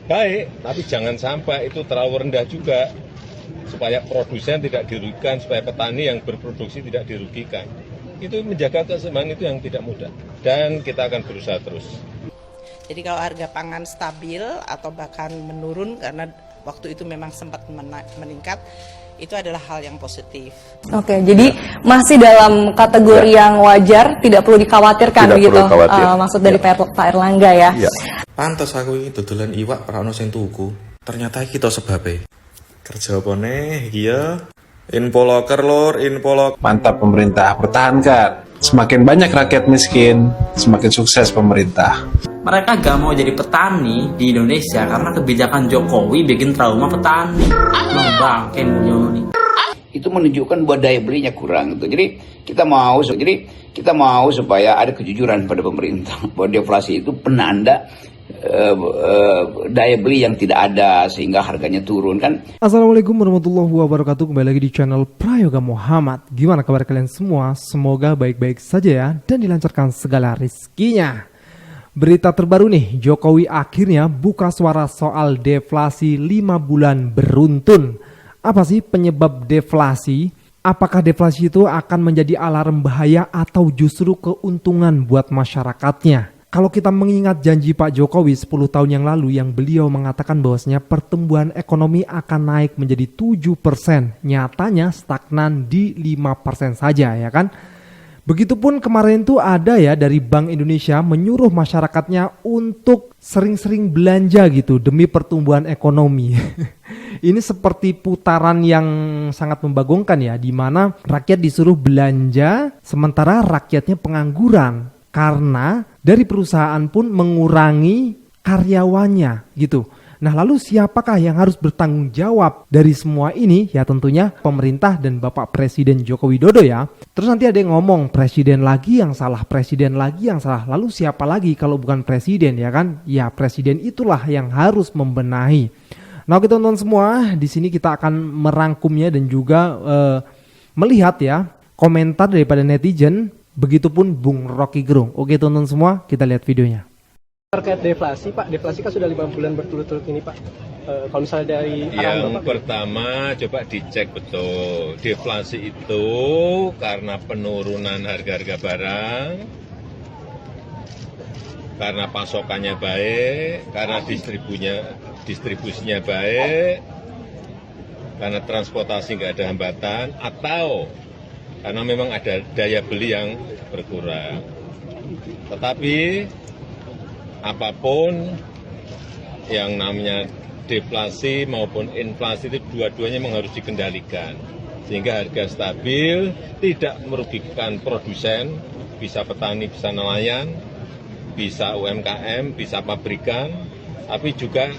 baik, tapi jangan sampai itu terlalu rendah juga, supaya produsen tidak dirugikan, supaya petani yang berproduksi tidak dirugikan. Itu menjaga keseimbangan itu yang tidak mudah, dan kita akan berusaha terus. Jadi kalau harga pangan stabil atau bahkan menurun karena waktu itu memang sempat meningkat, itu adalah hal yang positif. Oke, jadi masih dalam kategori yang wajar, tidak perlu dikhawatirkan tidak begitu. Perlu khawatir. Maksud dari Pak Erlangga ya. Pantes aku ini dodolan iwak ora ono sing tuku. Ternyata kita sebabe. Kerja apa nih iki ya? Info loker lur, info loker. Mantap pemerintah, pertahankan. Semakin banyak rakyat miskin, semakin sukses pemerintah. Mereka gak mau jadi petani di Indonesia karena kebijakan Jokowi bikin trauma petani. Bangke nih. Itu menunjukkan bahwa daya belinya kurang gitu. Jadi kita mau supaya ada kejujuran pada pemerintah bahwa deflasi itu penanda daya beli yang tidak ada sehingga harganya turun kan. Assalamualaikum warahmatullahi wabarakatuh. Kembali lagi di channel Prayoga Muhammad. Gimana kabar kalian semua? Semoga baik-baik saja ya dan dilancarkan segala rizkinya. Berita terbaru nih, Jokowi akhirnya buka suara soal deflasi 5 bulan beruntun. Apa sih penyebab deflasi? Apakah deflasi itu akan menjadi alarm bahaya atau justru keuntungan buat masyarakatnya? Kalau kita mengingat janji Pak Jokowi 10 tahun yang lalu yang beliau mengatakan bahwasanya pertumbuhan ekonomi akan naik menjadi 7%. Nyatanya stagnan di 5% saja ya kan. Begitupun kemarin tuh ada ya dari Bank Indonesia menyuruh masyarakatnya untuk sering-sering belanja gitu demi pertumbuhan ekonomi. Ini seperti putaran yang sangat membagongkan ya, di mana rakyat disuruh belanja sementara rakyatnya pengangguran. Karena dari perusahaan pun mengurangi karyawannya gitu. Nah lalu siapakah yang harus bertanggung jawab dari semua ini? Ya tentunya pemerintah dan Bapak Presiden Joko Widodo ya. Terus nanti ada yang ngomong presiden lagi yang salah, presiden lagi yang salah. Lalu siapa lagi kalau bukan presiden ya kan? Ya presiden itulah yang harus membenahi. Nah oke teman-teman semua, di sini kita akan merangkumnya dan juga melihat ya komentar daripada netizen. Begitupun Bung Rocky Gerung. Oke teman-teman semua, kita lihat videonya. Terkait deflasi, Pak, deflasi kan sudah 5 bulan berturut-turut ini, Pak. Kalau misalnya dari yang pertama, coba dicek betul. Deflasi itu karena penurunan harga-harga barang, karena pasokannya baik, karena distribusinya baik, karena transportasi nggak ada hambatan, atau karena memang ada daya beli yang berkurang. Tetapi apapun yang namanya deflasi maupun inflasi itu dua-duanya memang harus dikendalikan. Sehingga harga stabil, tidak merugikan produsen, bisa petani, bisa nelayan, bisa UMKM, bisa pabrikan, tapi juga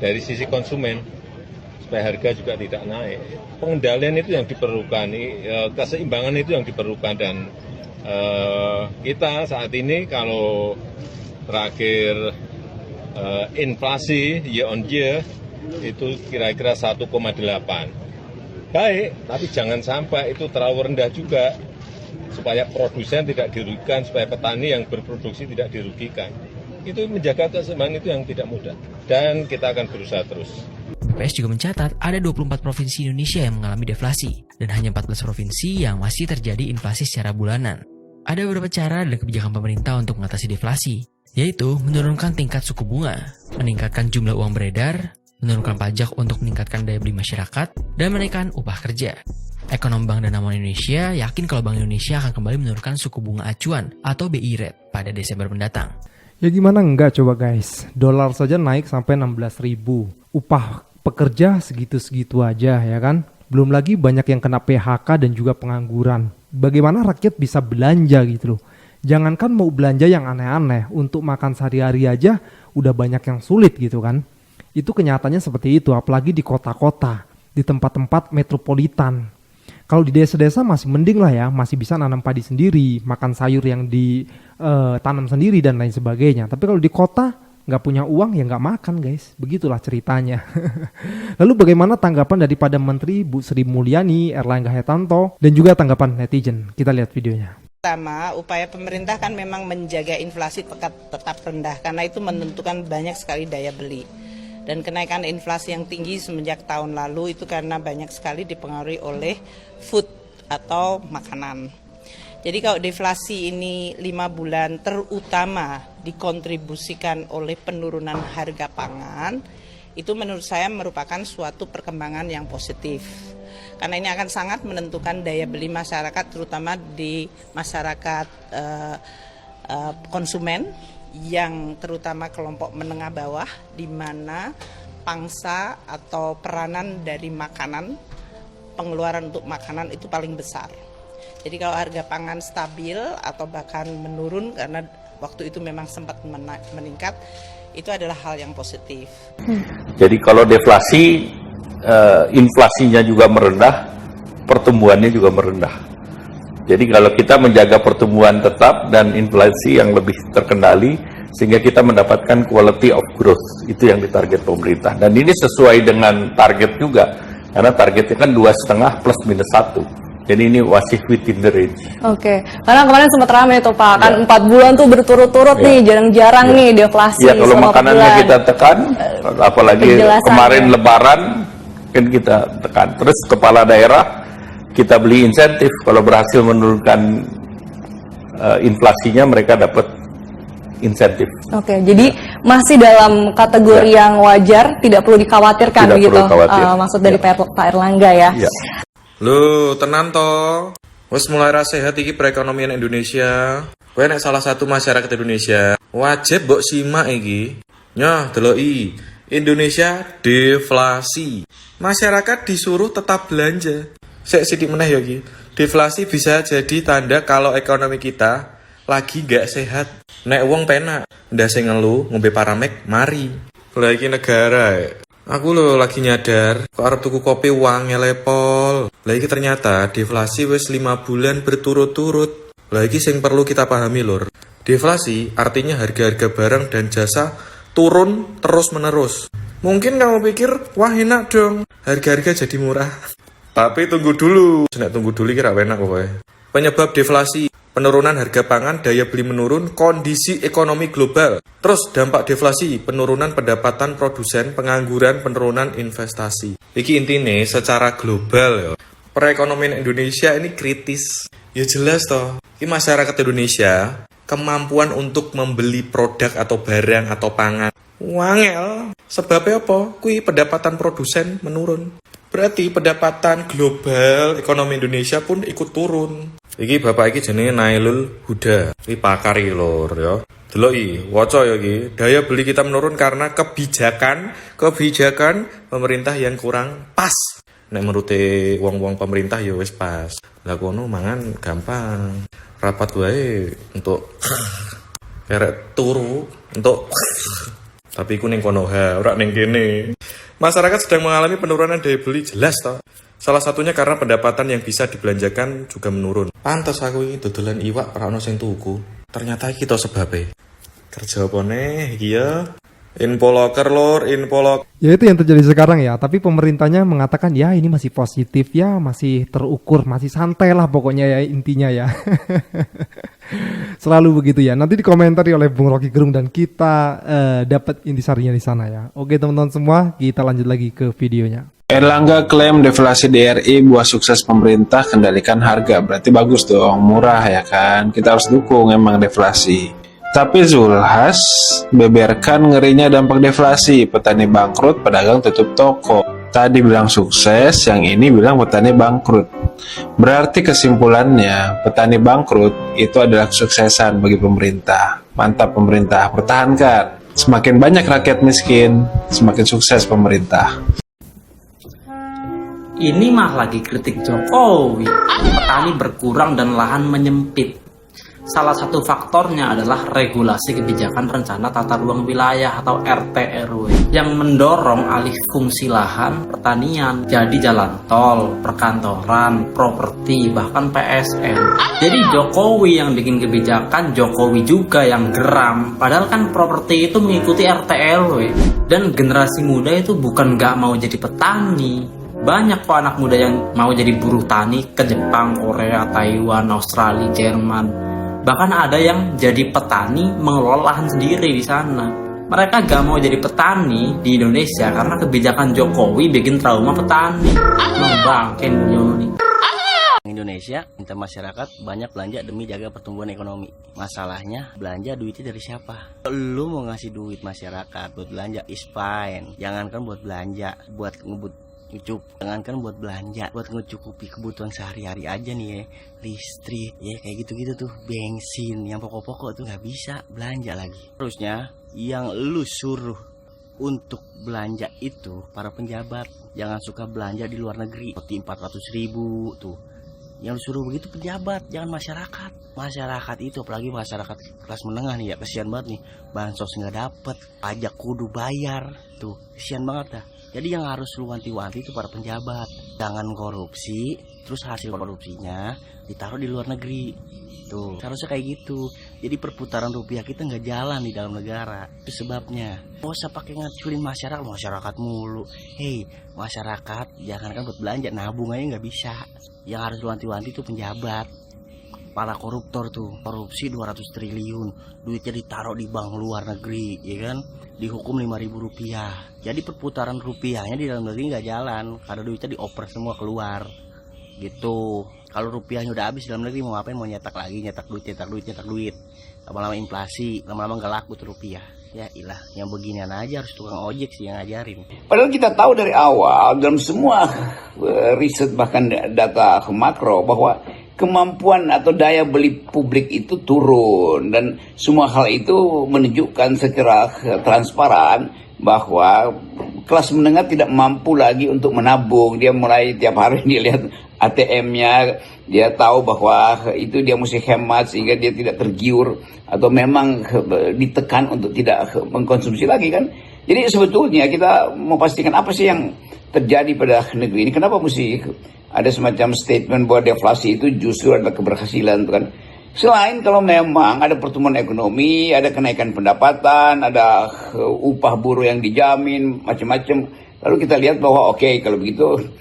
dari sisi konsumen, supaya harga juga tidak naik. Pengendalian itu yang diperlukan, keseimbangan itu yang diperlukan, dan kita saat ini kalau terakhir inflasi year on year itu kira-kira 1,8. Baik, tapi jangan sampai itu terlalu rendah juga, supaya produsen tidak dirugikan, supaya petani yang berproduksi tidak dirugikan. Itu menjaga keseimbangan itu yang tidak mudah, dan kita akan berusaha terus. BPS juga mencatat ada 24 provinsi Indonesia yang mengalami deflasi dan hanya 14 provinsi yang masih terjadi inflasi secara bulanan. Ada beberapa cara dan kebijakan pemerintah untuk mengatasi deflasi, yaitu menurunkan tingkat suku bunga, meningkatkan jumlah uang beredar, menurunkan pajak untuk meningkatkan daya beli masyarakat, dan menaikkan upah kerja. Ekonom Bank Danamon Indonesia yakin kalau Bank Indonesia akan kembali menurunkan suku bunga acuan atau BI rate pada Desember mendatang. Ya gimana enggak coba guys, dolar saja naik sampai 16.000, upah pekerja segitu-segitu aja ya kan. Belum lagi banyak yang kena PHK dan juga pengangguran. Bagaimana rakyat bisa belanja gitu loh. Jangankan mau belanja yang aneh-aneh, untuk makan sehari-hari aja udah banyak yang sulit gitu kan. Itu kenyataannya seperti itu, apalagi di kota-kota, di tempat-tempat metropolitan. Kalau di desa-desa masih mending lah ya, masih bisa nanam padi sendiri, makan sayur yang ditanam sendiri dan lain sebagainya. Tapi kalau di kota nggak punya uang ya nggak makan guys, begitulah ceritanya. Lalu bagaimana tanggapan daripada Menteri Bu Sri Mulyani, Erlangga Hartarto, dan juga tanggapan netizen? Kita lihat videonya. Pertama, upaya pemerintah kan memang menjaga inflasi tetap rendah karena itu menentukan banyak sekali daya beli. Dan kenaikan inflasi yang tinggi semenjak tahun lalu itu karena banyak sekali dipengaruhi oleh food atau makanan. Jadi kalau deflasi ini 5 bulan terutama dikontribusikan oleh penurunan harga pangan, itu menurut saya merupakan suatu perkembangan yang positif. Karena ini akan sangat menentukan daya beli masyarakat, terutama di masyarakat konsumen yang terutama kelompok menengah bawah, di mana pangsa atau peranan dari makanan, pengeluaran untuk makanan itu paling besar. Jadi kalau harga pangan stabil atau bahkan menurun karena waktu itu memang sempat meningkat, itu adalah hal yang positif. Jadi kalau deflasi, inflasinya juga merendah, pertumbuhannya juga merendah. Jadi kalau kita menjaga pertumbuhan tetap dan inflasi yang lebih terkendali, sehingga kita mendapatkan quality of growth, itu yang ditarget pemerintah. Dan ini sesuai dengan target juga, karena targetnya kan 2,5 plus minus 1. Jadi ini masih within the range. Oke, karena kemarin sempat ramai tuh Pak, kan 4 bulan tuh berturut-turut nih, jarang-jarang nih deflasi. Ya kalau makanannya kita tekan, apalagi kemarin Lebaran, kan kita tekan. Terus kepala daerah, kita beli insentif, kalau berhasil menurunkan inflasinya mereka dapat insentif. Oke, jadi masih dalam kategori yang wajar, tidak perlu dikhawatirkan tidak begitu. Perlu khawatir. Maksud dari Pak Erlangga ya. Loh, tenan toh. Wes mulai ra sehat iki perekonomian Indonesia. Kowe nek salah satu masyarakat Indonesia, wajib mbok simak iki. Nyah, deloki. Indonesia deflasi. Masyarakat disuruh tetap belanja. Sik sithik meneh ya iki. Deflasi bisa jadi tanda kalau ekonomi kita lagi gak sehat. Nek wong penak, ndase ngeluh ngombe Paramek, mari. Lah iki negara. Aku lho lagi nyadar, kok arep tuku kopi uangnya lepol. Lah iki ternyata deflasi wis 5 bulan berturut-turut. Lah iki sing perlu kita pahami lur. Deflasi artinya harga-harga barang dan jasa turun terus-menerus. Mungkin kamu pikir, wah enak dong, harga-harga jadi murah. Tapi tunggu dulu. Nek tunggu dulu kira enak pokoknya. Penyebab deflasi, penurunan harga pangan, daya beli menurun, kondisi ekonomi global. Terus dampak deflasi, penurunan pendapatan produsen, pengangguran, penurunan investasi. Iki intine secara global ya. Perekonomian Indonesia ini kritis. Ya jelas toh. Ini masyarakat Indonesia kemampuan untuk membeli produk atau barang atau pangan wangel. Sebabnya apa? Kui pendapatan produsen menurun. Berarti pendapatan global ekonomi Indonesia pun ikut turun. Iki bapak iki jenenge Nailul Huda. Iki pakar iki lur ya. Deloki, waca ya iki. Daya beli kita menurun karena kebijakan pemerintah yang kurang pas. Nek menurute wong-wong pemerintah ya wis pas. Lah kono mangan gampang. Rapat wae untuk kerek turu untuk tapi iku ning kono ha, ora ning kene. Masyarakat sedang mengalami penurunan daya beli jelas toh. Salah satunya karena pendapatan yang bisa dibelanjakan juga menurun. Pantes aku iki dodolan iwak ora ono sing tuku. Ternyata iki to sebabe. Kerja apa neh iki ya? Info locker lor, info locker. Ya itu yang terjadi sekarang ya, tapi pemerintahnya mengatakan ya ini masih positif ya, masih terukur, masih santai lah pokoknya ya intinya ya. Selalu begitu ya. Nanti dikomentari oleh Bung Rocky Gerung dan kita dapat intisarinya di sana ya. Oke teman-teman semua, kita lanjut lagi ke videonya. Erlangga klaim deflasi DRI buah sukses pemerintah kendalikan harga. Berarti bagus dong, murah ya kan. Kita harus dukung emang deflasi. Tapi Zulhas beberkan ngerinya dampak deflasi. Petani bangkrut, pedagang tutup toko. Tadi bilang sukses, yang ini bilang petani bangkrut. Berarti kesimpulannya, petani bangkrut itu adalah kesuksesan bagi pemerintah. Mantap pemerintah, pertahankan. Semakin banyak rakyat miskin, semakin sukses pemerintah. Ini mah lagi kritik Jokowi. Petani berkurang dan lahan menyempit. Salah satu faktornya adalah regulasi kebijakan rencana tata ruang wilayah atau RT/RW yang mendorong alih fungsi lahan pertanian jadi jalan tol, perkantoran, properti, bahkan PSN. Jadi Jokowi yang bikin kebijakan, Jokowi juga yang geram. Padahal kan properti itu mengikuti RT/RW dan generasi muda itu bukan gak mau jadi petani, Banyak kok anak muda yang mau jadi buruh tani ke Jepang, Korea, Taiwan, Australia, Jerman. Bahkan ada yang jadi petani mengelola lahan sendiri di sana. Mereka gak mau jadi petani di Indonesia karena kebijakan Jokowi bikin trauma petani. Mau bangke nih. Indonesia minta masyarakat banyak belanja demi jaga pertumbuhan ekonomi. Masalahnya belanja duitnya dari siapa? Lu mau ngasih duit masyarakat buat belanja is fine. Jangankan buat belanja, buat jangankan buat belanja, buat ngecukupi kebutuhan sehari-hari aja nih ya, listrik, ya kayak gitu-gitu tuh, bensin, yang pokok-pokok tuh nggak bisa belanja lagi. Terusnya yang lu suruh untuk belanja itu para penjabat, jangan suka belanja di luar negeri, roti 400.000 tuh. Yang suruh begitu pejabat, jangan masyarakat. Masyarakat itu apalagi masyarakat kelas menengah nih ya, kesian banget nih, bansos nggak dapet, pajak kudu bayar, tuh kesian banget dah. Jadi yang harus lu wanti-wanti itu para penjabat, jangan korupsi, terus hasil korupsinya ditaruh di luar negeri. Tuh, seharusnya kayak gitu. Jadi perputaran rupiah kita nggak jalan di dalam negara. Itu sebabnya. Gak usah pakai ngacurin masyarakat mulu. Hei, masyarakat jangan kan buat belanja, nabung aja nggak bisa. Yang harus lu wanti-wanti itu penjabat. Para koruptor tuh, korupsi 200 triliun, duitnya ditaruh di bank luar negeri, ya kan? Dihukum 5.000 rupiah. Jadi perputaran rupiahnya di dalam negeri nggak jalan, karena duitnya dioper semua keluar, gitu. Kalau rupiahnya udah habis di dalam negeri mau ngapain? Mau nyetak lagi, nyetak duit. Lama-lama inflasi, lama-lama nggak laku tuh rupiah. Ya ilah, yang beginian aja harus tukang ojek sih yang ngajarin. Padahal kita tahu dari awal dalam semua riset bahkan data makro bahwa kemampuan atau daya beli publik itu turun, dan semua hal itu menunjukkan secara transparan bahwa kelas menengah tidak mampu lagi untuk menabung. Dia mulai tiap hari dia lihat ATM-nya, dia tahu bahwa itu dia mesti hemat sehingga dia tidak tergiur atau memang ditekan untuk tidak mengkonsumsi lagi kan. Jadi sebetulnya kita mau pastikan apa sih yang terjadi pada negeri ini, kenapa mesti ada semacam statement bahwa deflasi itu justru adalah keberhasilan kan. Selain kalau memang ada pertumbuhan ekonomi, ada kenaikan pendapatan, ada upah buruh yang dijamin, macam-macam. Lalu kita lihat bahwa oke, kalau begitu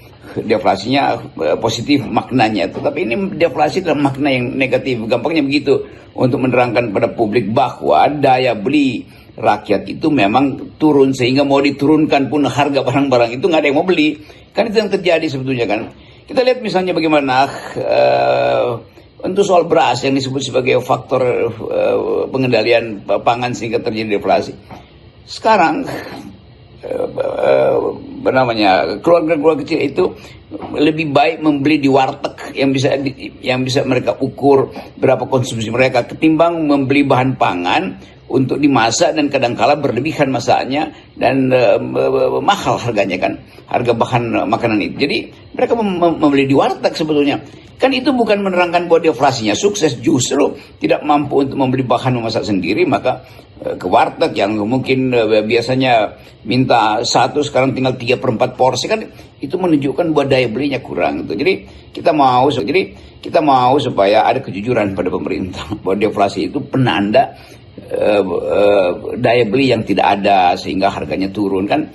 deflasinya positif maknanya. Tetapi ini deflasi dalam makna yang negatif. Gampangnya begitu untuk menerangkan pada publik bahwa daya beli rakyat itu memang turun, sehingga mau diturunkan pun harga barang-barang itu nggak ada yang mau beli. Kan itu yang terjadi sebetulnya kan. Kita lihat misalnya bagaimana untuk soal beras yang disebut sebagai faktor pengendalian pangan sehingga terjadi deflasi. Sekarang keluarga-keluarga kecil itu lebih baik membeli di warteg yang bisa mereka ukur berapa konsumsi mereka ketimbang membeli bahan pangan untuk dimasak dan kadangkala berlebihan masaknya dan mahal harganya kan, harga bahan makanan itu. Jadi mereka membeli di warteg sebetulnya. Kan itu bukan menerangkan bahwa deflasinya sukses, justru tidak mampu untuk membeli bahan memasak sendiri, maka ke warteg yang mungkin biasanya minta 1 sekarang tinggal 3/4 porsi kan, itu menunjukkan bahwa daya belinya kurang gitu. Jadi kita mau supaya ada kejujuran pada pemerintah bahwa deflasi itu penanda daya beli yang tidak ada sehingga harganya turun kan.